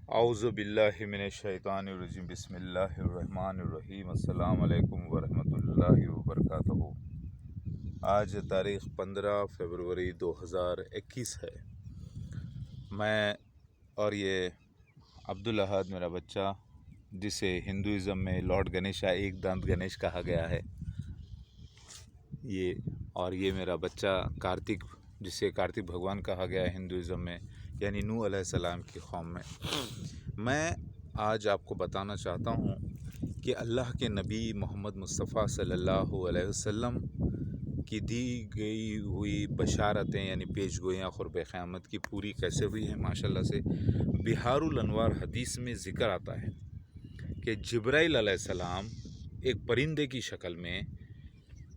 औज़ु बिल्लाहि मिनश्शैतानिर्रजीम बिस्मिल्लाहिर्रहमानिर्रहीम अस्सलामु अलैकुम वरहमतुल्लाहि वबरकातुहू। आज तारीख़ 15 फरवरी 2021 है। मैं और ये अब्दुल अहद मेरा बच्चा, जिसे हिंदुज़म में लॉर्ड गणेशा एक दांत गणेश कहा गया है, ये मेरा बच्चा कार्तिक, जिसे कार्तिक भगवान कहा गया है हिंदुज़म में, यानी नूह अलैहिस्सलाम की कौम में। मैं आज आपको बताना चाहता हूँ कि अल्लाह के नबी मोहम्मद मुस्तफ़ा सल्लल्लाहु अलैहि वसल्लम की दी गई हुई बशारतें यानी पेशगोइयाँ क़ुर्ब क़यामत की पूरी कैसे हुई हैं। माशाल्लाह से बिहारुल अनवार हदीस में ज़िक्र आता है कि जिब्राइल अलैहिस्सलाम एक परिंदे की शक्ल में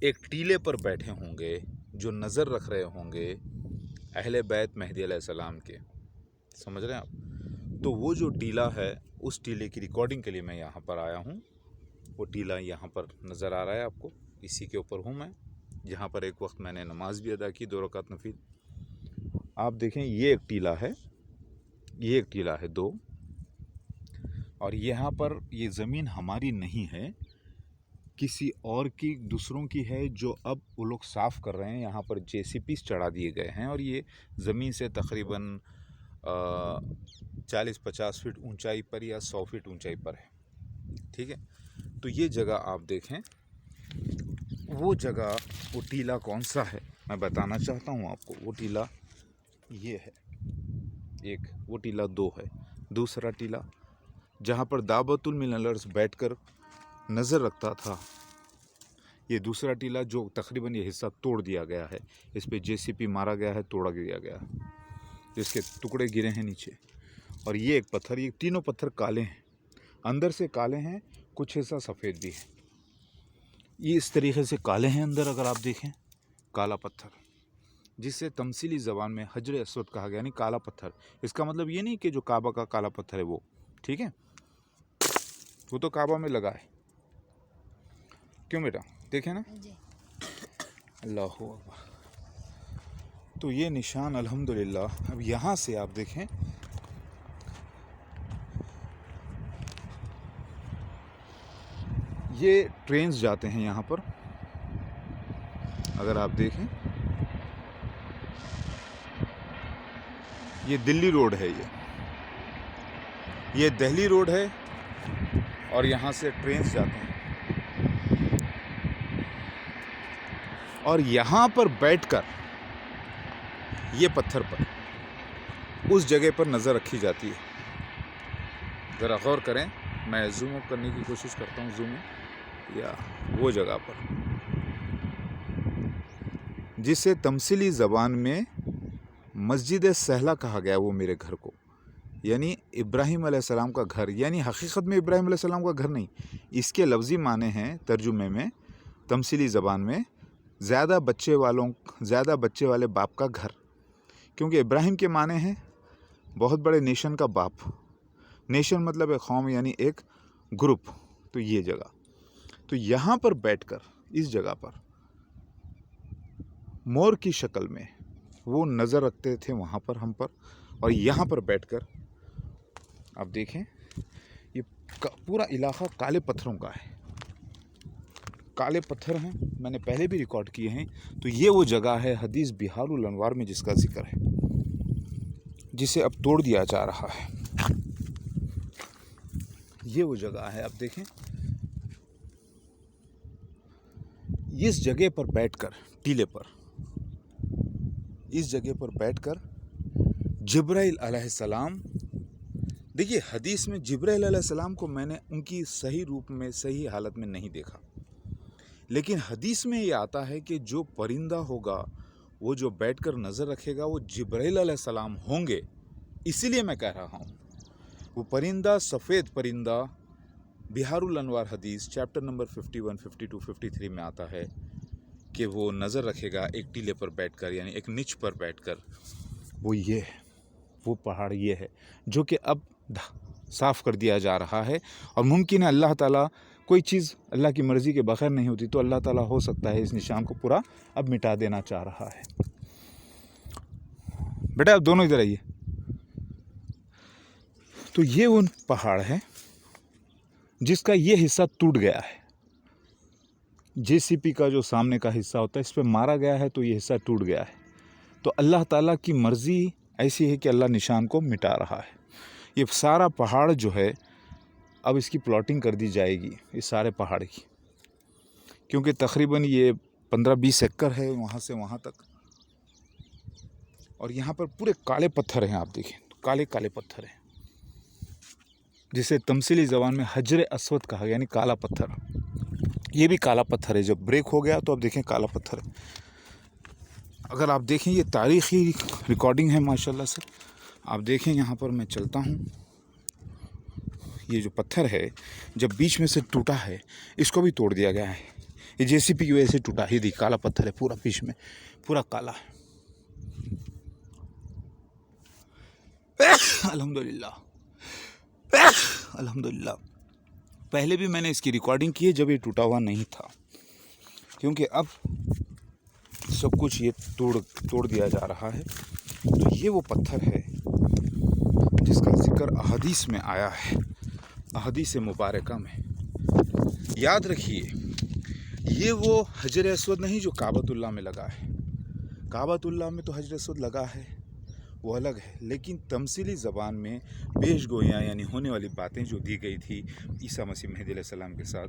एक टीले पर बैठे होंगे जो नज़र रख रहे होंगे अहले बैत मेहदी अलैहिस्सलाम के। समझ रहे हैं आप? तो वो जो टीला है, उस टीले की रिकॉर्डिंग के लिए मैं यहाँ पर आया हूँ। वो टीला यहाँ पर नज़र आ रहा है आपको, इसी के ऊपर हूँ मैं, जहाँ पर एक वक्त मैंने नमाज भी अदा की 2 रकात नफिल। आप देखें, ये एक टीला है, ये एक टीला है 2, और यहाँ पर ये ज़मीन हमारी नहीं है, किसी और की, दूसरों की है, जो अब वो लोग साफ़ कर रहे हैं। यहाँ पर जेसीपीस चढ़ा दिए गए हैं और ये ज़मीन से तकरीबन 40-50 फीट ऊंचाई पर या 100 फीट ऊंचाई पर है। ठीक है, तो ये जगह आप देखें, वो जगह, वो टीला कौन सा है मैं बताना चाहता हूँ आपको। वो टीला ये है, एक वो टीला 2 है। दूसरा टीला जहाँ पर दावतुल मिनल अर्ज़ बैठकर नज़र रखता था, ये दूसरा टीला जो तकरीबन ये हिस्सा तोड़ दिया गया है, इस पे जेसीपी मारा गया है, तोड़ा दिया गया है, जिसके टुकड़े गिरे हैं नीचे। और ये एक पत्थर, ये तीनों पत्थर काले हैं, अंदर से काले हैं, कुछ हिस्सा सफ़ेद भी है। ये इस तरीके से काले हैं अंदर, अगर आप देखें, काला पत्थर, जिसे तमसीली ज़बान में हजर अस्वद कहा गया, यानी काला पत्थर। इसका मतलब ये नहीं कि जो काबा का काला पत्थर है वो, ठीक है, वो तो काबा में लगा है। क्यों बेटा, देखें ना, अल्लाहु अकबर। तो ये निशान अल्हम्दुलिल्लाह। अब यहाँ से आप देखें, ये ट्रेन्स जाते हैं यहाँ पर, अगर आप देखें, ये दिल्ली रोड है, ये दिल्ली रोड है, और यहाँ से ट्रेन्स जाते हैं। और यहाँ पर बैठकर, ये पत्थर पर, उस जगह पर नज़र रखी जाती है। ज़रा गौर करें, मैं जूम अप करने की कोशिश करता हूँ, जूम या वो जगह पर, जिसे तमसीली ज़बान में मस्जिद सहला कहा गया, वो मेरे घर को, यानी इब्राहिम अलैहिस्सलाम का घर, यानी हकीकत में इब्राहिम अलैहिस्सलाम का घर नहीं, इसके लफ्ज़ी माने हैं तर्जुमे में, तमसीली ज़बान में, ज़्यादा बच्चे वाले बाप का घर। क्योंकि इब्राहिम के माने हैं बहुत बड़े नेशन का बाप, नेशन मतलब एक कौम, यानी एक ग्रुप। तो ये जगह, तो यहाँ पर बैठकर, इस जगह पर मोर की शक्ल में वो नज़र रखते थे वहाँ पर, हम पर। और यहाँ पर बैठकर आप देखें, ये पूरा इलाका काले पत्थरों का है, काले पत्थर हैं, मैंने पहले भी रिकॉर्ड किए हैं। तो ये वो जगह है हदीस बिहारुल अनवार में जिसका जिक्र है, जिसे अब तोड़ दिया जा रहा है। ये वो जगह है, आप देखें, इस जगह पर बैठकर, टीले पर, इस जगह पर बैठकर जिब्राइल अलैहिस्सलाम, देखिए हदीस में जिब्राइल अलैहिस्सलाम को मैंने उनकी सही रूप में, सही हालत में नहीं देखा, लेकिन हदीस में ये आता है कि जो परिंदा होगा, वो जो बैठकर नज़र रखेगा, वो जिब्राइल अलैहिस्सलाम होंगे। इसीलिए मैं कह रहा हूँ, वो परिंदा, सफ़ेद परिंदा, बिहारुल अनवार हदीस चैप्टर नंबर 51, 52, 53 में आता है कि वो नज़र रखेगा एक टीले पर बैठकर, यानी एक निच पर बैठकर। वो ये है, वो पहाड़ ये है, जो कि अब साफ़ कर दिया जा रहा है। और मुमकिन है अल्लाह ताला, कोई चीज़ अल्लाह की मर्ज़ी के बगैर नहीं होती, तो अल्लाह ताला हो सकता है इस निशान को पूरा अब मिटा देना चाह रहा है। बेटा आप दोनों इधर आइए। तो ये वो पहाड़ है जिसका ये हिस्सा टूट गया है। जेसीपी का जो सामने का हिस्सा होता है इस पर मारा गया है तो ये हिस्सा टूट गया है। तो अल्लाह ताला की मर्ज़ी ऐसी है कि अल्लाह निशान को मिटा रहा है। ये सारा पहाड़ जो है अब इसकी प्लॉटिंग कर दी जाएगी, इस सारे पहाड़ की, क्योंकि तकरीबन ये 15-20 एकड़ है वहाँ से वहाँ तक। और यहाँ पर पूरे काले पत्थर हैं, आप देखें तो काले काले पत्थर हैं, जिसे तमसीली ज़बान में हजर अस्वद कहा, यानी काला पत्थर। ये भी काला पत्थर है, जब ब्रेक हो गया तो अब देखें काला पत्थर है। अगर आप देखें ये तारीख़ी रिकॉर्डिंग है माशाल्लाह से। आप देखें यहाँ पर मैं चलता हूँ, ये जो पत्थर है जब बीच में से टूटा है इसको भी तोड़ दिया गया है। ये जेसीपी की वजह से टूटा ही दी, काला पत्थर है पूरा, बीच में पूरा काला है। अल्हम्दुलिल्लाह अल्हम्दुलिल्लाह। पहले भी मैंने इसकी रिकॉर्डिंग की है जब ये टूटा हुआ नहीं था, क्योंकि अब सब कुछ ये तोड़ दिया जा रहा है। तो ये वो पत्थर है जिसका जिक्र अहदीस में आया है, अहदीस मुबारका में। याद रखिए, ये वो हजर अस्वद नहीं जो काबतुल्लाह में लगा है। काबतुल्लाह में तो हजर अस्वद लगा है, वो अलग है, लेकिन तमसीली ज़बान में पेशगोइयाँ यानी होने वाली बातें जो दी गई थी ईसा मसीह महदी अलैहिस्सलाम के साथ,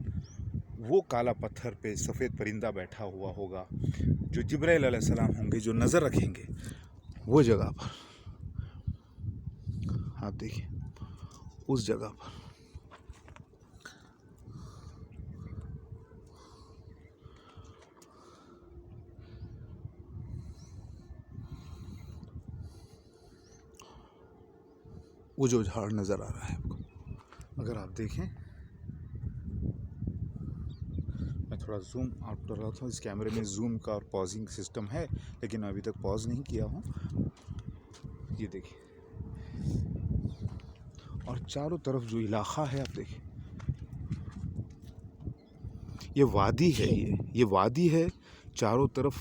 वो काला पत्थर पे सफ़ेद परिंदा बैठा हुआ होगा, जो जिब्राइल अलैहिस्सलाम होंगे, जो नज़र रखेंगे वो जगह पर। आप देखिए उस जगह पर वो जो झाड़ नज़र आ रहा है आपको, अगर आप देखें, मैं थोड़ा जूम आउट कर रहा था। इस कैमरे में जूम का और पॉजिंग सिस्टम है, लेकिन मैं अभी तक पॉज नहीं किया हूँ। ये देखिए, और चारों तरफ जो इलाका है आप देखिए, ये वादी है, ये वादी है, चारों तरफ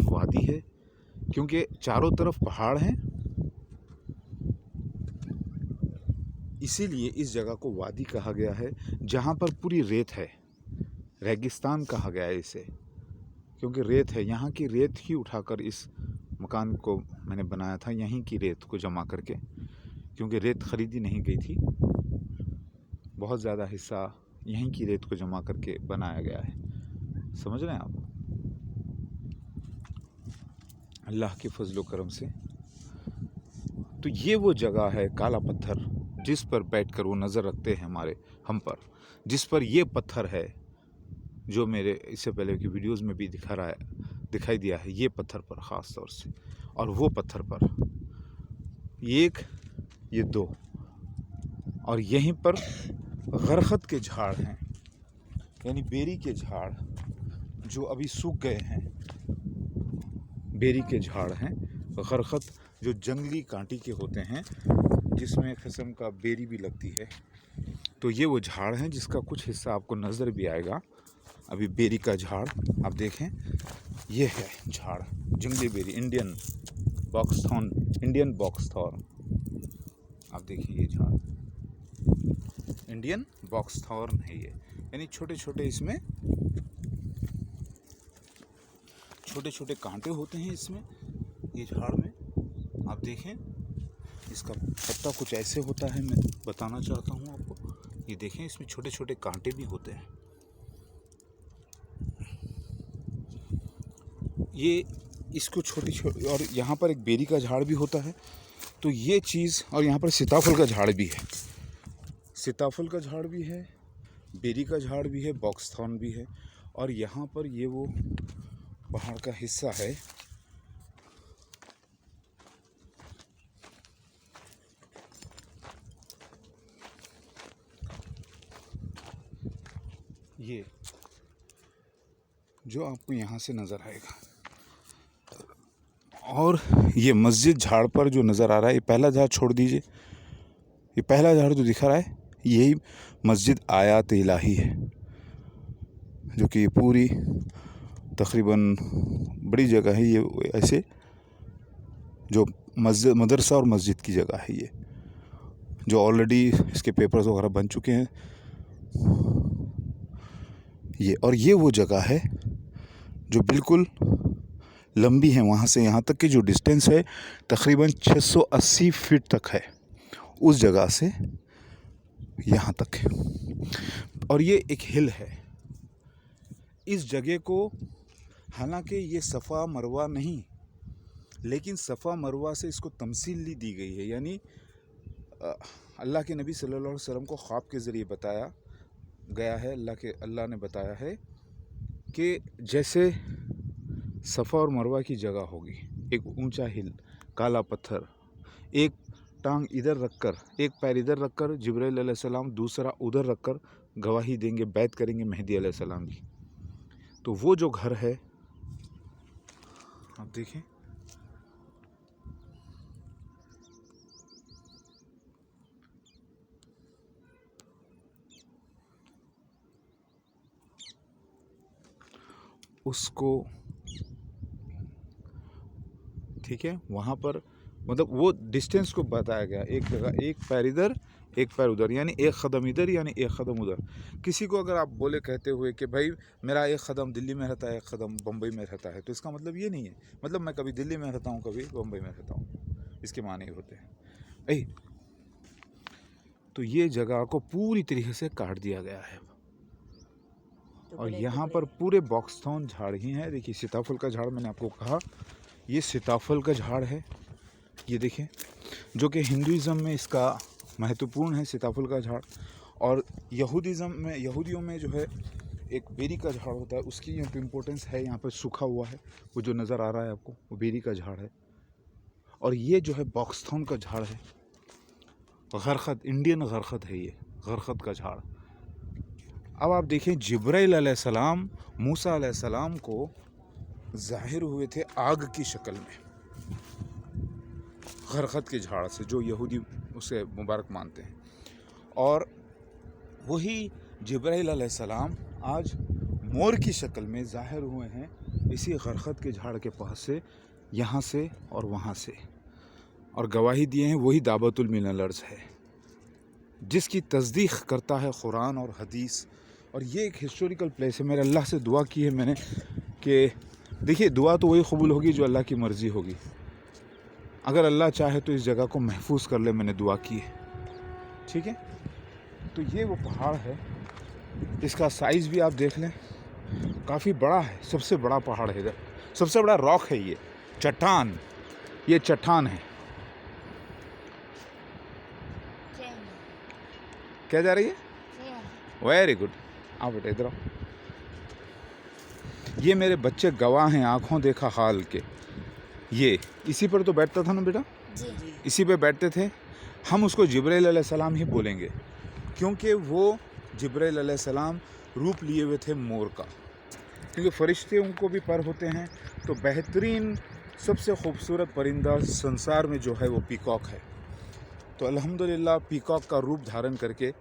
वादी है, क्योंकि चारों तरफ पहाड़ हैं, इसीलिए इस जगह को वादी कहा गया है, जहाँ पर पूरी रेत है। रेगिस्तान कहा गया है इसे, क्योंकि रेत है। यहाँ की रेत ही उठाकर इस मकान को मैंने बनाया था, यहीं की रेत को जमा करके, क्योंकि रेत ख़रीदी नहीं गई थी। बहुत ज़्यादा हिस्सा यहीं की रेत को जमा करके बनाया गया है। समझ रहे हैं आप? अल्लाह के फजलो करम से। तो ये वो जगह है, काला पत्थर, जिस पर बैठकर वो नज़र रखते हैं हम पर, जिस पर ये पत्थर है जो मेरे इससे पहले की वीडियोस में भी दिखाई दिया है, ये पत्थर पर ख़ास तौर से। और वो पत्थर पर एक, ये दो, और यहीं पर गरखत के झाड़ हैं, यानी बेरी के झाड़ जो अभी सूख गए हैं। बेरी के झाड़ हैं, गरखत जो जंगली कांटी के होते हैं, जिसमें किस्म का बेरी भी लगती है। तो ये वो झाड़ हैं जिसका कुछ हिस्सा आपको नज़र भी आएगा। अभी बेरी का झाड़ आप देखें, ये है झाड़, जंगली बेरी, इंडियन बॉक्सथॉर्न। आप देखिए ये झाड़ इंडियन बॉक्सथॉर्न है ये, यानी छोटे छोटे, इसमें छोटे छोटे कांटे होते हैं इसमें, ये झाड़ में। आप देखें, इसका पत्ता कुछ ऐसे होता है, मैं बताना चाहता हूँ आपको। ये देखें, इसमें छोटे छोटे कांटे भी होते हैं। ये इसको छोटी और यहाँ पर एक बेरी का झाड़ भी होता है। तो ये चीज़, और यहाँ पर सीताफल का झाड़ भी है, सीताफल का झाड़ भी है, बेरी का झाड़ भी है, बॉक्सथॉर्न भी है। और यहाँ पर ये वो पहाड़ का हिस्सा है, ये जो आपको यहाँ से नज़र आएगा। और ये मस्जिद झाड़ पर जो नज़र आ रहा है, ये पहला झाड़ छोड़ दीजिए, ये पहला झाड़ जो दिखा रहा है यही मस्जिद आयात इलाही है, जो कि पूरी तकरीबन बड़ी जगह है। ये ऐसे जो मस्जिद, मदरसा और मस्जिद की जगह है ये, जो ऑलरेडी इसके पेपर्स वगैरह बन चुके हैं ये। और ये वो जगह है जो बिल्कुल लंबी है, वहाँ से यहाँ तक की जो डिस्टेंस है तकरीबन 680 फीट तक है, उस जगह से यहाँ तक है। और ये एक हिल है। इस जगह को हालांकि ये सफ़ा मरवा नहीं, लेकिन सफ़ा मरवा से इसको तमसील दी गई है। यानी अल्लाह के नबी सल्लल्लाहु अलैहि वसल्लम को ख्वाब के ज़रिए बताया गया है, अल्लाह ने बताया है कि जैसे सफ़ा और मरवा की जगह होगी, एक ऊंचा हिल, काला पत्थर, एक टांग इधर रखकर, एक पैर इधर रखकर जिब्राइल अलैहिस्सलाम दूसरा उधर रखकर गवाही देंगे, बैत करेंगे मेहदी अलैहिस्सलाम की। तो वो जो घर है आप देखें, उसको ठीक है, वहाँ पर मतलब वो डिस्टेंस को बताया गया, एक जगह एक पैर इधर एक पैर उधर, यानी एक कदम इधर यानी एक कदम उधर। किसी को अगर आप बोले कहते हुए कि भाई मेरा एक कदम दिल्ली में रहता है, एक कदम बम्बई में रहता है, तो इसका मतलब ये नहीं है, मतलब मैं कभी दिल्ली में रहता हूँ कभी बम्बई में रहता हूँ, इसके माने ही होते हैं। तो ये जगह को पूरी तरीके से काट दिया गया है। और यहाँ पर पूरे बॉक्सथॉर्न झाड़ ही हैं। देखिए सीताफल का झाड़, मैंने आपको कहा ये सीताफल का झाड़ है, ये देखें, जो कि हिंदुइज़्म में इसका महत्वपूर्ण है सीताफल का झाड़। और यहूदियों में जो है एक बेरी का झाड़ होता है, उसकी यहाँ पे इम्पोर्टेंस है। यहाँ पर सूखा हुआ है वो जो नज़र आ रहा है आपको, वो बेरी का झाड़ है। और ये जो है बॉक्सथॉर्न का झाड़ है, गरखद, इंडियन गरखद है ये, गरखद का झाड़। अब आप देखें जिब्राइल अलैहिस्सलाम मूसा अलैहिस्सलाम को ज़ाहिर हुए थे आग की शक्ल में, गरखद के झाड़ से, जो यहूदी उसे मुबारक मानते हैं। और वही जिब्राइल अलैहिस्सलाम आज मोर की शक्ल में ज़ाहिर हुए हैं इसी गरखद के झाड़ के पास से, यहाँ से और वहाँ से। और गवाही दिए हैं वही दाबतुल मिनल अर्ज़ है, जिसकी तस्दीक करता है कुरान और हदीस। और ये एक हिस्टोरिकल प्लेस है। मेरे अल्लाह से दुआ की है मैंने कि देखिए, दुआ तो वही कबूल होगी जो अल्लाह की मर्ज़ी होगी। अगर अल्लाह चाहे तो इस जगह को महफूज कर ले, मैंने दुआ की है, ठीक है। तो ये वो पहाड़ है, इसका साइज़ भी आप देख लें, काफ़ी बड़ा है, सबसे बड़ा पहाड़ है इधर, सबसे बड़ा रॉक है ये, चट्टान, ये चट्टान है। क्या जा रही है? वेरी गुड, आओ बेटा इधर आओ। ये मेरे बच्चे गवाह हैं, आंखों देखा हाल के। ये इसी पर तो बैठता था ना बेटा जी। इसी पे बैठते थे हम। उसको जिब्राइल अलैहिस्सलाम ही बोलेंगे, क्योंकि वो जिब्राइल अलैहिस्सलाम रूप लिए हुए थे मोर का, क्योंकि फरिश्ते उनको भी पर होते हैं। तो बेहतरीन सबसे खूबसूरत परिंदा संसार में जो है वो पीकॉक है। तो अल्हम्दुलिल्लाह पीकॉक का रूप धारण करके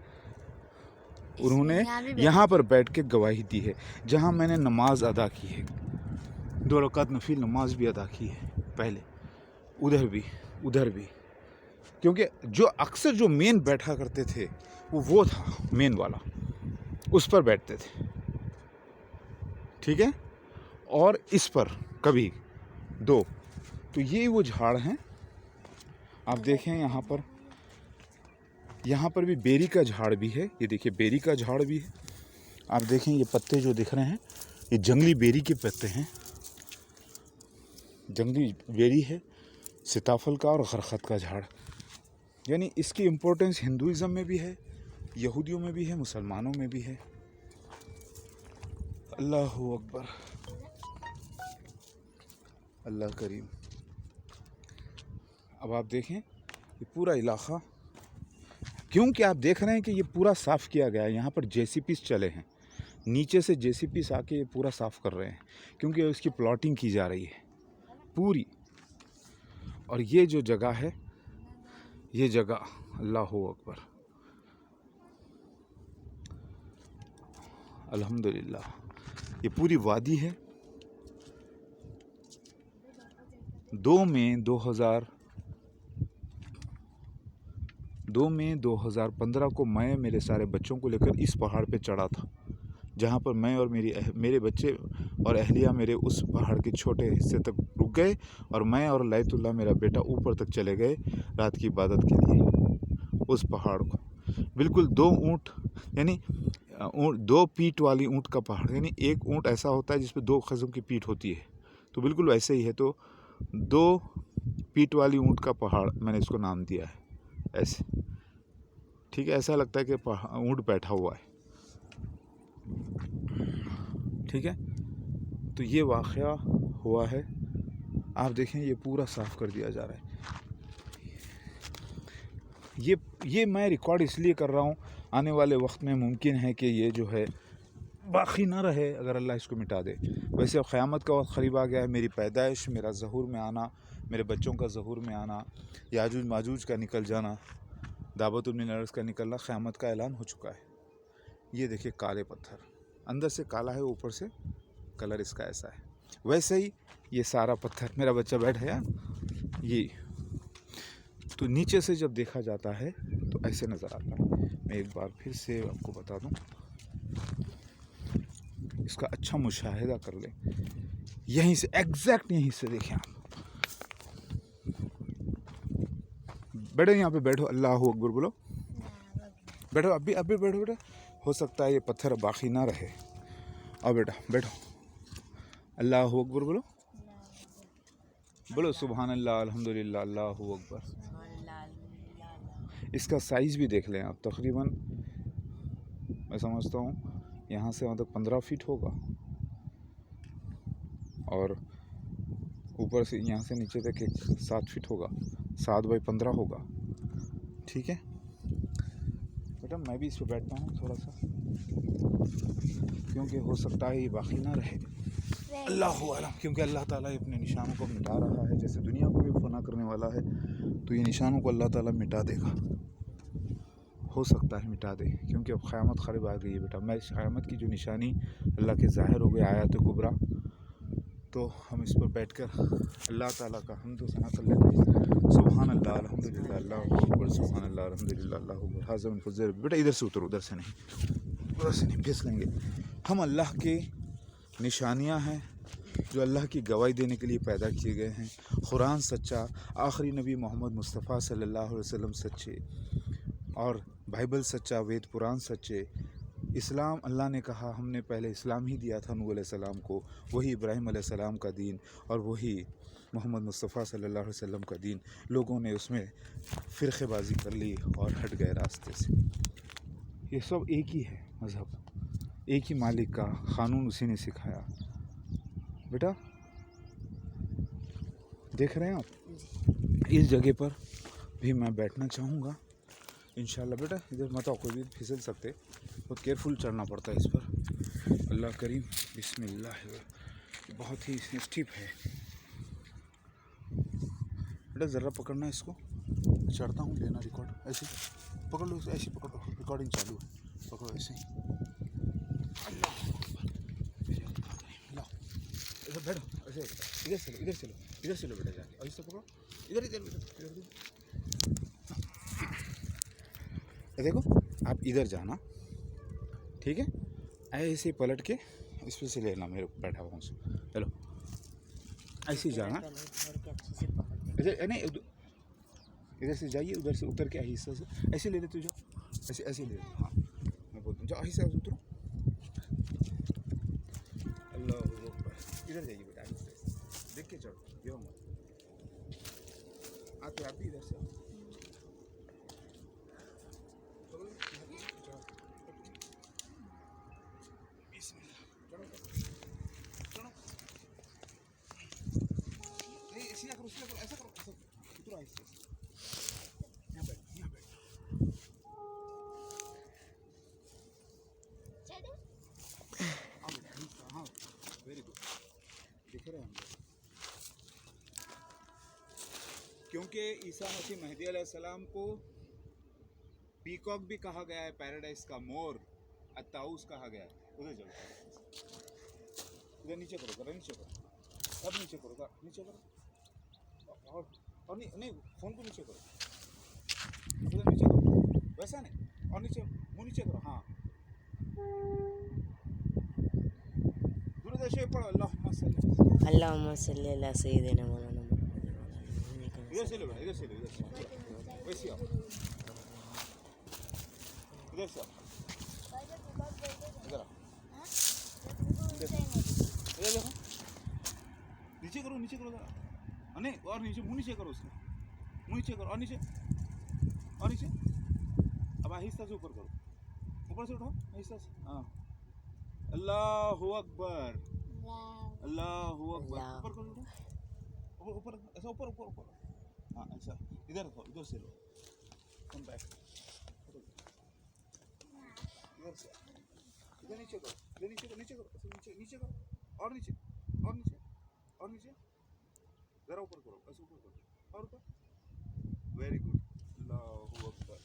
उन्होंने यहाँ पर बैठ के गवाही दी है, जहाँ मैंने नमाज अदा की है, 2 रकात नफिल नमाज भी अदा की है पहले, उधर भी, क्योंकि जो अक्सर जो मेन बैठा करते थे वो था मेन वाला, उस पर बैठते थे, ठीक है। और इस पर कभी 2। तो ये वो झाड़ हैं आप देखें। यहाँ पर भी बेरी का झाड़ भी है, ये देखिए बेरी का झाड़ भी है। आप देखें ये पत्ते जो दिख रहे हैं, ये जंगली बेरी के पत्ते हैं, जंगली बेरी है, सीताफल का और गरखद का झाड़। यानी इसकी इम्पोर्टेंस हिंदुइज़्म में भी है, यहूदियों में भी है, मुसलमानों में भी है। अल्लाहु अकबर, अल्लाह करीम। अब आप देखें ये पूरा इलाका, क्योंकि आप देख रहे हैं कि ये पूरा साफ़ किया गया है। यहाँ पर जेसीपीस चले हैं, नीचे से जेसीपीस आके ये पूरा साफ़ कर रहे हैं, क्योंकि इसकी प्लॉटिंग की जा रही है पूरी। और ये जो जगह है, ये जगह अल्लाहु अकबर, अल्हम्दुलिल्लाह, ये पूरी वादी है। 2 मई 2000 2 मई 2015 को मैं मेरे सारे बच्चों को लेकर इस पहाड़ पे चढ़ा था, जहाँ पर मैं और मेरे बच्चे और अहलिया मेरे उस पहाड़ के छोटे हिस्से तक रुक गए और मैं और लैतुल्लाह मेरा बेटा ऊपर तक चले गए रात की इबादत के लिए उस पहाड़ को। बिल्कुल 2 ऊँट यानी 2 पीठ वाली ऊँट का पहाड़, यानी एक ऊँट ऐसा होता है जिसपे 2 किस्म की पीठ होती है, तो बिल्कुल वैसे ही है। तो 2 पीठ वाली ऊँट का पहाड़ मैंने इसको नाम दिया है ऐसे, ठीक है। ऐसा लगता है कि ऊँट बैठा हुआ है, ठीक है। तो ये वाक़या हुआ है, आप देखें ये पूरा साफ़ कर दिया जा रहा है। ये मैं रिकॉर्ड इसलिए कर रहा हूँ, आने वाले वक्त में मुमकिन है कि ये जो है बाकी ना रहे अगर अल्लाह इसको मिटा दे। वैसे अब क़यामत का वक्त क़रीब आ गया है, मेरी पैदाइश, मेरा ज़हूर में आना, मेरे बच्चों का ज़हूर में आना, याजूज माजूज का निकल जाना, दावतुल मिन अर्ज़ का निकलना, क़यामत का ऐलान हो चुका है। ये देखिए काले पत्थर, अंदर से काला है, ऊपर से कलर इसका ऐसा है। वैसे ही ये सारा पत्थर, मेरा बच्चा बैठ गया, ये तो नीचे से जब देखा जाता है तो ऐसे नज़र आता है। मैं एक बार फिर से आपको बता दूं, इसका अच्छा मुशाहिदा कर लें। यहीं से एग्जैक्ट यहीं से देखें आप, बैठो यहाँ पे, बैठो, अल्लाह अकबर बोलो, बैठो, अभी बैठो बेटा। हो सकता है ये पत्थर बाकी ना रहे। अब बेटा बैठो, अल्लाह अकबर बोलो, बोलो सुभान अल्लाह, अल्हम्दुलिल्लाह, अल्लाहु अकबर। इसका साइज़ भी देख लें आप, तकरीबन मैं समझता हूँ यहाँ से मतलब 15 फीट होगा और ऊपर से यहाँ से नीचे तक 7 फीट होगा, 7 बाई 15 होगा, ठीक है बेटा। मैं भी इस पर बैठता हूँ थोड़ा सा, क्योंकि हो सकता है ये बाकी ना रहे, अल्लाहु आलम, क्योंकि अल्लाह ताला अपने निशानों को मिटा रहा है। जैसे दुनिया को भी फना करने वाला है, तो ये निशानों को अल्लाह ताला मिटा देगा, हो सकता है मिटा दे, क्योंकि अब क़यामत क़रीब आ गई है बेटा। मैं क़यामत की जो निशानी अल्लाह के ज़ाहिर हो गई, आयत कुबरा, तो हम इस पर बैठकर अल्लाह ताला का हम्द व सना कर लेते हैं। सुभान अल्लाह, अल्हम्दुलिल्लाह, अल्लाहु अकबर, सुभान अल्लाह, अल्हम्दुलिल्लाह, अल्लाहु अकबर। हाज़िर फुज़र, बेटा इधर से उतरो, उधर से नहीं फिस लेंगे हम। अल्लाह के निशानियाँ हैं जो अल्लाह की गवाही देने के लिए पैदा किए गए हैं। कुरान सच्चा, आखिरी नबी मोहम्मद मुस्तफ़ा सल्लल्लाहु अलैहि वसल्लम सच्चे, और बाइबल सच्चा, वेद पुराण सच्चे, इस्लाम अल्लाह ने कहा हमने पहले इस्लाम ही दिया था नूह अलैहिस्सलाम को, वही इब्राहीम अलैहिस्सलाम का दीन और वही मोहम्मद मुस्तफ़ा सल्लल्लाहु अलैहि वसल्लम का दीन। लोगों ने उसमें फ़िरक़ेबाज़ी कर ली और हट गए रास्ते से। ये सब एक ही है मज़हब, एक ही मालिक का क़ानून उसी ने सिखाया बेटा। देख रहे हैं आप, इस जगह पर भी मैं बैठना चाहूँगा इंशाल्लाह। बेटा इधर मत आओ, कोई भी फिसल सकते, बहुत केयरफुल चढ़ना पड़ता है इस पर। अल्लाह करीम, बिस्मिल्लाह, बहुत ही स्टीप है बेटा। ज़रा पकड़ना इसको, चढ़ता हूँ, लेना रिकॉर्ड, ऐसे पकड़ लो, ऐसे पकड़ो, रिकॉर्डिंग चालू है, पकड़ो ऐसे। अल्लाह इधर बैठो, ऐसे इधर चलो, इधर चलो, इधर चलो बेटा, जाके ऐसे पकड़ो, इधर इधर इधर। देखो आप इधर जाना, ठीक है, ऐसे पलट के इस पर से लेना, मेरे बैठा हुआ से, चलो ऐसे जाना, ऐसे नहीं, इधर से जाइए, उधर से उतर के हिस्सा से ऐसे ले लेते जाओ, ऐसे ऐसे ले लेते। हाँ मैं बोलता हूँ, जाओ हिस्सा से उतरो, अल्लाह अकबर। इधर जाइए बेटा, देख के चढ़ो, यो मत आते, आप भी इधर से ऐसा करो, उतरो ऐसे, यहाँ बैठ, यहाँ बैठ। हाँ वेरी गुड, दिख रहे हैं हम लोग, क्योंकि ईसा मसीह महदी अलैहिस्सलाम को पीकॉक भी कहा गया है, पैराडाइज का मोर, अत्ताउस कहा गया है। उधर जाओ, इधर नीचे करो, जरा नीचे करो, अब नीचे करो, नीचे करो, और नहीं फ़ोन को नीचे करो, उधर नीचे करो। और नीचे, मुंह नीचे करो, हाँ। दुरूद शरीफ पढ़ो, अल्लाहुम्मा सल्ली। अल्लाहुम्मा सल्ली अला सय्यिदिना मौलाना इधर से लो बेटा, इधर से लो, इधर से वैसे आओ, इधर से आओ, इधर आओ, इधर देखो, नीचे करो, नीचे करो जरा, नहीं और नीचे, मुंह नीचे करो उसका, मुंह नीचे करो, और नीचे, और नीचे, अब आहिस्ता से ऊपर करो, ऊपर से उठाओ आहिस्ता से, हाँ। अल्लाहु अकबर, अल्लाहु अकबर, ऊपर करो, ऊपर ऊपर, ऐसा ऊपर ऊपर ऊपर, हाँ ऐसा, इधर रखो, इधर से लो, कम बैक, इधर से, इधर नीचे करो, इधर नीचे करो, नीचे करो, ऐसे नीचे, नीचे करो, और नीचे, और नीचे, और नीचे, जरा ऊपर करो, ऐसे ऊपर करो, और ऊपर, वेरी गुड, अल्लाहु अकबर,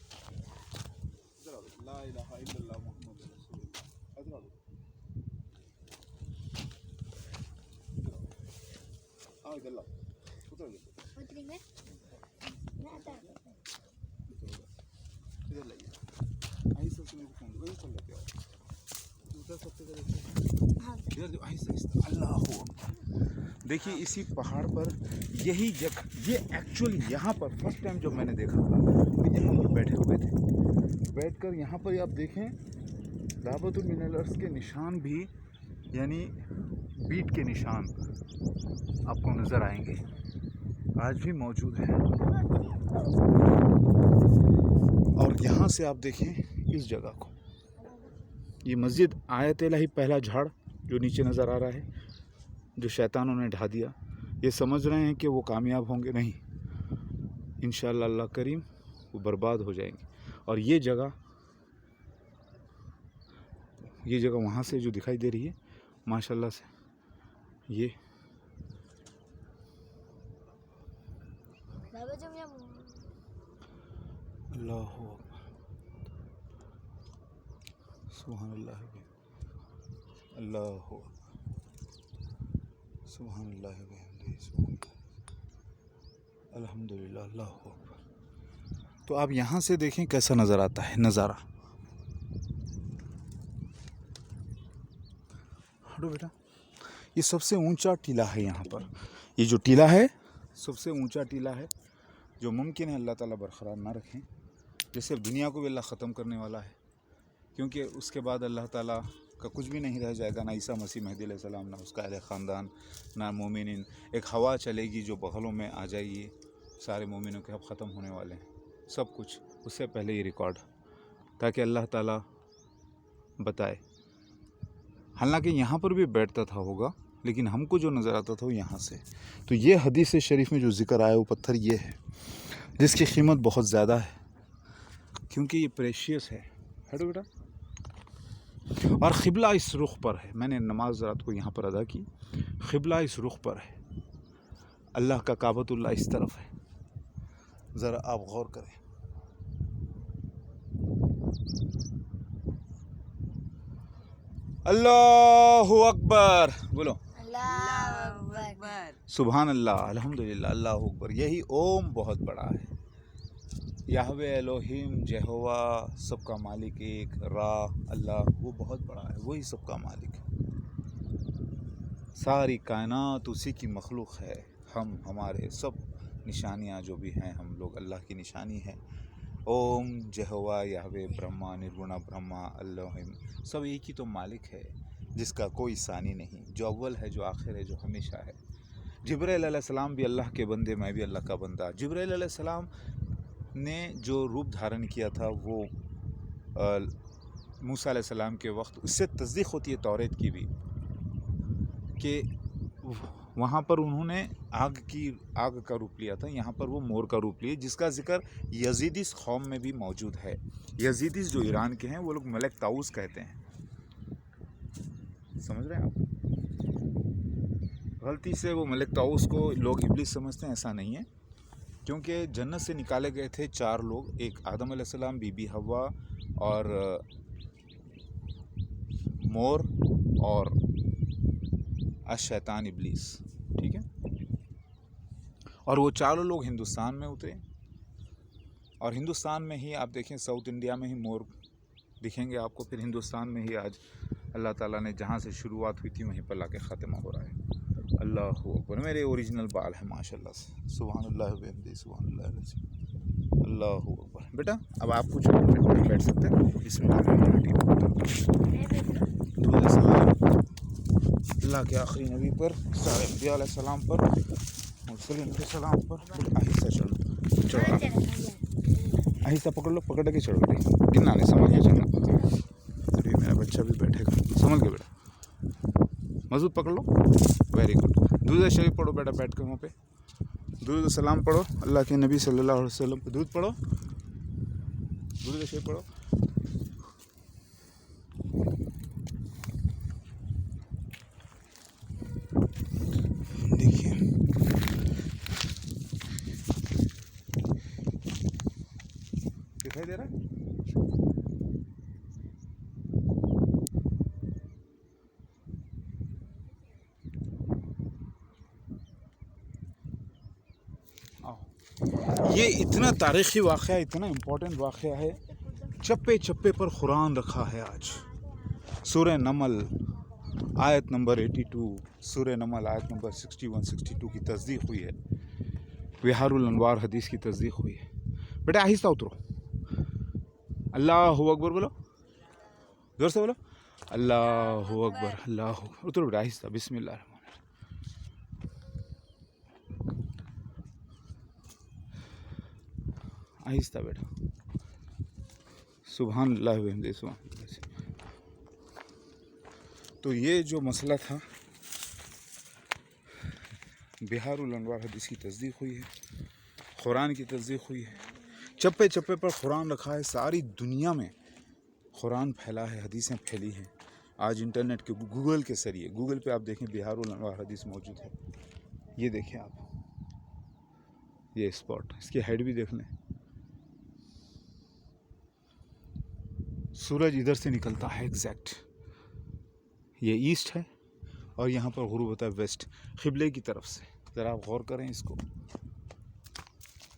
इधर आओ, ला इलाहा इल्लल्लाह मुहम्मदुर रसूलुल्लाह, इधर आओ, आओ इधर लाओ, उतर जाओ, इधर लाइए, आहिस्ता से मेरे को फोन दो, वही चल लेते आओ, उतर सकते थे, इधर जो आहिस्ता आहिस्ता, अल्लाहु अकबर। देखिए इसी पहाड़ पर यही जगह, ये एक्चुअली यहाँ पर फर्स्ट टाइम जब मैंने देखा था तो यहाँ पर बैठे हुए थे, बैठकर यहाँ पर आप देखें दाबतुल मिनरल्स के निशान भी, यानी बीट के निशान आपको नज़र आएंगे, आज भी मौजूद हैं। और यहाँ से आप देखें इस जगह को, ये मस्जिद आयत इलाही पहला झाड़ जो नीचे नज़र आ रहा है, जो शैतानों ने ढा दिया, ये समझ रहे हैं कि वो कामयाब होंगे, नहीं, इंशाअल्लाह अल्लाह करीम वो बर्बाद हो जाएंगे। और ये जगह वहाँ से जो दिखाई दे रही है माशाल्लाह से, ये अल्लाहु सुभानअल्लाह, अल्लाहु सुभानअल्लाह, अल्हम्दुलिल्लाह, अल्लाहु अकबर। तो आप यहाँ से देखें कैसा नज़र आता है नज़ारा। हटो बेटा, ये सबसे ऊंचा टीला है यहाँ पर, ये जो टीला है सबसे ऊंचा टीला है, जो मुमकिन है अल्लाह ताला बरकरार ना रखें, जैसे दुनिया को भी अल्लाह ख़त्म करने वाला है, क्योंकि उसके बाद अल्लाह ताला का कुछ भी नहीं रह जाएगा, ना ईसा मसीह महदी अलैहिस्सलाम, ना उसका अहले ख़ानदान, ना मोमिनीन। एक हवा चलेगी जो बगलों में आ जाएगी, सारे मोमिनों के अब ख़त्म होने वाले हैं सब कुछ, उससे पहले ये रिकॉर्ड, ताकि अल्लाह ताला बताए। हालांकि यहाँ पर भी बैठता था होगा, लेकिन हमको जो नज़र आता था वो यहाँ से। तो ये हदीस शरीफ में जो ज़िक्र आया वो पत्थर ये है, जिसकी कीमत बहुत ज़्यादा है, क्योंकि ये प्रेशियस है। हटो बेटा। और क़िबला इस रुख पर है, मैंने नमाज रात को यहाँ पर अदा की, क़िबला इस रुख पर है, अल्लाह का काबतुल्लाह इस तरफ है, ज़रा आप गौर करें। अल्लाहु अकबर बोलो, अल्लाहु अकबर, सुभान अल्लाह, अल्हम्दुलिल्लाह, अल्लाहु अकबर। यही ओम बहुत बड़ा है। याहवे एलोहिम यहोवा, सबका मालिक एक, रा अल्लाह, वो बहुत बड़ा है, वही सबका मालिक है। सारी कायनात उसी की मखलूक है, हम हमारे सब निशानियाँ जो भी हैं हम लोग अल्लाह की निशानी है। ओम यहोवा याहवे ब्रह्मा निर्गुणा ब्रह्मा अल्लाहिम, सब एक ही तो मालिक है, जिसका कोई सानी नहीं, जो अव्वल है, जो आखिर है, जो हमेशा है। जिब्राइल अलैहिस्सलाम भी अल्लाह के बंदे, मैं भी अल्लाह का बंदा। जिब्राइल अलैहिस्सलाम ने जो रूप धारण किया था वो मूसा अलैहिस्सलाम के वक्त, उससे तस्दीक होती है तौरेत की भी, कि वहाँ पर उन्होंने आग का रूप लिया था, यहाँ पर वो मोर का रूप लिए, जिसका जिक्र यजीदिस कौम में भी मौजूद है। यजीदिस जो ईरान के हैं वो लोग मलिक ताऊस कहते हैं, समझ रहे हैं आप? गलती से वो मलिक ताऊस को लोग इब्लिस समझते हैं, ऐसा नहीं है, क्योंकि जन्नत से निकाले गए थे 4 लोग, एक आदम अलैहिस्सलाम, बीबी हवा और मोर और शैतान इब्लिस, ठीक है। और वो 4 लोग हिंदुस्तान में उतरे, और हिंदुस्तान में ही आप देखें साउथ इंडिया में ही मोर दिखेंगे आपको। फिर हिंदुस्तान में ही आज अल्लाह ताला ने जहाँ से शुरुआत हुई थी वहीं पर लाके ख़ात्मा हो रहा है। अल्लाह अकबर। मेरे ओरिजिनल बाल है माशाल्लाह से। सुभान अल्लाह बिहम्दिही सुभान अल्लाह अकबर। बेटा अब आप कुछ बैठ सकते हैं। दूध सलाम अल्लाह के आखिरी नबी पर सारे अंबिया अलैहिस्सलाम पर मुरसलीन अलैहिस्सलाम पर। आहिस्ता चढ़ो, चढ़ो आहिस्ता पकड़ लो, पकड़ के चढ़ो बेटे, गिरना नहीं, संभल के चढ़ना। अभी मेरा बच्चा भी बैठेगा, संभल के बेटा, मजबूत पकड़ लो। Very good. दूध शरीफ पढ़ो बेटा, बैठ कर वहाँ पे दूध सलाम पढ़ो अल्लाह के नबी सल्लल्लाहु अलैहि वसल्लम पे। दूध पढ़ो, दूध शरीफ पढ़ो। देखिए दिखाई दे रहा है। ये इतना तारीख़ी वाक़या, इतना इम्पोर्टेंट वाक़या है। चप्पे चप्पे पर कुरान रखा है आज। सूरह नमल आयत नंबर 82, सूरह नमल आयत नंबर 61-62 की तस्दीक़ हुई है। बिहारुल अनवार हदीस की तस्दीक़ हुई है। बेटा आहिस्ता उतरो, अल्लाहु अकबर बोलो, जोर से बोलो अल्लाहु अकबर, अल्लाहु अकबर। उतरो बेटा आहिस्ता, बिस्मिल्लाह। आहिस्ता बेटा, सुभान अल्लाह व बिहम्दिही सुभान अल्लाह। तो ये जो मसला था, बिहारुल अनवार हदीस की तस्दीक़ हुई है, कुरान की तस्दीक़ हुई है। चप्पे चप्पे पर कुरान रखा है। सारी दुनिया में कुरान फैला है, हदीसें फैली हैं। आज इंटरनेट के गूगल के ज़रिए, गूगल पे आप देखें बिहारुल अनवार हदीस मौजूद है। ये देखें आप, ये स्पॉट, इसकी हेड भी देख लें। सूरज इधर से निकलता है एग्जैक्ट, ये ईस्ट है और यहाँ पर गुरूब होता है वेस्ट, क़िबले की तरफ से। ज़रा आप गौर करें इसको,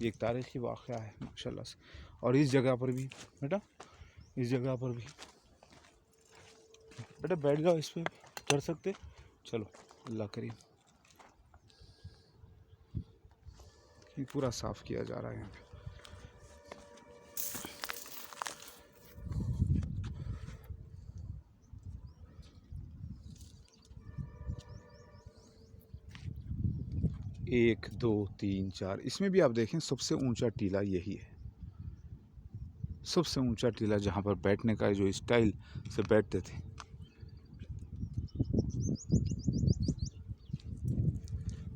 ये एक तारीख़ी वाक़या है माशाल्लाह से। और इस जगह पर भी बेटा, इस जगह पर भी बेटा बैठ जाओ, इस पर कर सकते। चलो अल्लाह करीम। ये पूरा साफ़ किया जा रहा है यहाँ पे। एक दो तीन चार, इसमें भी आप देखें सबसे ऊंचा टीला यही है। सबसे ऊंचा टीला जहाँ पर बैठने का जो स्टाइल से बैठते थे।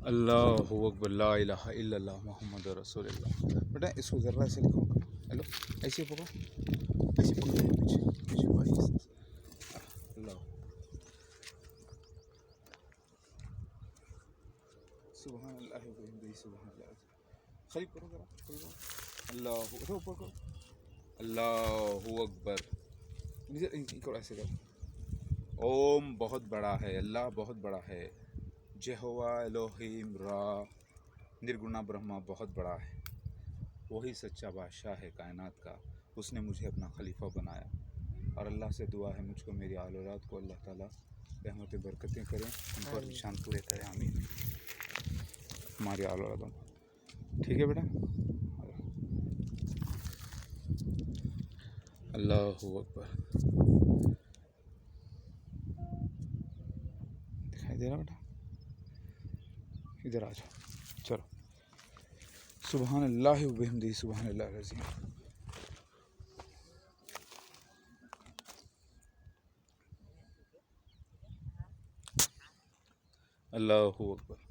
अल्लाहु अकबर, ला इलाहा इल्लल्लाह मुहम्मद रसूलुल्लाह। बेटा इसको ज़रा ऐसे लिखो, हेलो ऐसे पकड़ो, ऐसे पकड़ो, पीछे पीछे भाई। अल्लाह सुभान अल्लाह व बिहम्दिही सुभान अल्लाह। करीब करो ज़रा, करीब करो। अल्लाह ऊपर करो, अल्लाहु अकबर। इनको ऐसे करो। ओम बहुत बड़ा है, अल्लाह बहुत बड़ा है। यहोवा एलोहिम रा, निर्गुणा ब्रह्मा बहुत बड़ा है। वही सच्चा बादशाह है कायनात का, उसने मुझे अपना खलीफा बनाया। और अल्लाह से दुआ है मुझको, मेरी आल औलाद को अल्लाह ताला रहमत बरकतें करें, उन पर निशान पूरे करें, आमीन। हमारी आल औलादों, ठीक है बेटा। अल्लाहु अकबर। दिखाई दे रहा बेटा, इधर आ जाओ, चलो। सुभान अल्लाह व बिहम्दिही सुभान अल्लाह अज़ीम। अल्लाहु अकबर।